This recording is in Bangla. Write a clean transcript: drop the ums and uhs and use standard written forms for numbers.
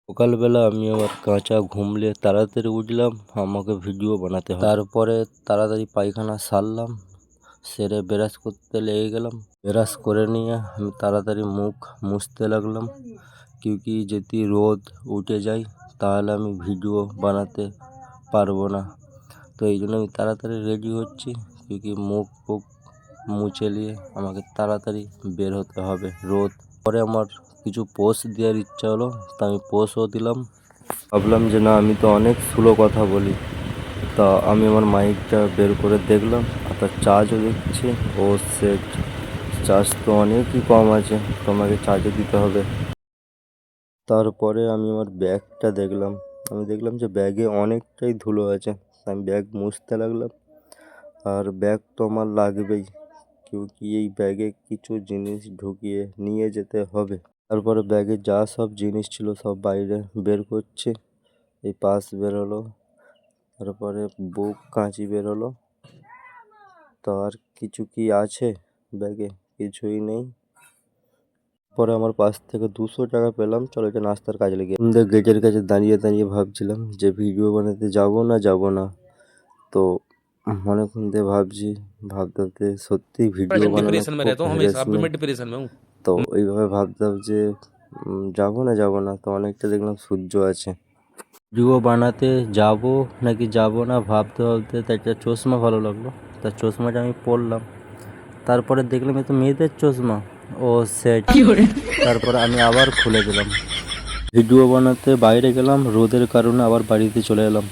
সকালবেলা আমি আবার কাঁচা ঘুমলে তাড়াতাড়ি উঠলাম, আমাকে ভিডিও বানাতে হবে। তারপরে তাড়াতাড়ি পায়খানা সারলাম, সেরে ব্রাশ করতে লেগে গেলাম। ব্রাশ করে নিয়ে আমি তাড়াতাড়ি মুখ মুছতে লাগলাম, কিউকি যদি রোদ উঠে যায় তাহলে আমি ভিডিও বানাতে পারবো না। তো এই জন্য আমি তাড়াতাড়ি রেডি হচ্ছি, কিউকি মুখ ফুক মুছে নিয়ে আমাকে তাড়াতাড়ি বের হতে হবে রোদ। পরে আমার কিছু পোস্ট দেওয়ার ইচ্ছা হলো, তা আমি পোস্টও দিলাম। ভাবলাম যে না, আমি তো অনেক স্লো কথা বলি। তা আমি আমার মাইকটা বের করে দেখলাম, আর তার চার্জও দেখছি। ও সেট, চার্জ তো অনেকই কম আছে, তোমাকে চার্জও দিতে হবে। তারপরে আমি আমার ব্যাগটা দেখলাম, আমি দেখলাম যে ব্যাগে অনেকটাই ধুলো আছে। আমি ব্যাগ মুছতে লাগলাম, আর ব্যাগ তো আমার লাগবেই, কিউকি এই ব্যাগে কিছু জিনিস ঢুকিয়ে নিয়ে যেতে হবে। তারপরে ব্যাগে যা সব জিনিস ছিল সব বাইরে বের করছি। এই পাস বেরোলো, তারপরে বুক কাঁচি বেরোলো। তো আর কিছু কি আছে ব্যাগে? কিছুই নেই। পরে আমার পাশ থেকে 200 টাকা পেলাম, চলো এটা নাস্তার কাজে লেগে। গেটের কাছে দাঁড়িয়ে দাঁড়িয়ে ভাবছিলাম যে ভিডিও বানাতে যাব না। তো অনেকক্ষণ দিয়ে ভাবতে ভাবতে সত্যি ভিডিও বানানো डिप्रेशन में খুব रहता हूँ हमेशा, अभी मैं হ্যারাসমেंट। डिप्रेशन में हूँ। তো এইভাবে ভাবতাম যে যাব না। তো অনেকটা দেখলাম সূর্য আছে। ভিডিও বানাতে যাব নাকি যাব না ভাবতে ভাবতে তার একটা চশমা ভালো লাগলো, তার চশমাটা আমি পরলাম। তারপরে দেখলাম এ তো মেয়েদের চশমা। ও সেট, তারপরে আমি আবার খুলে দিলাম। ভিডিও বানাতে বাইরে গেলাম, রোদের কারণে আবার বাড়িতে চলে এলাম।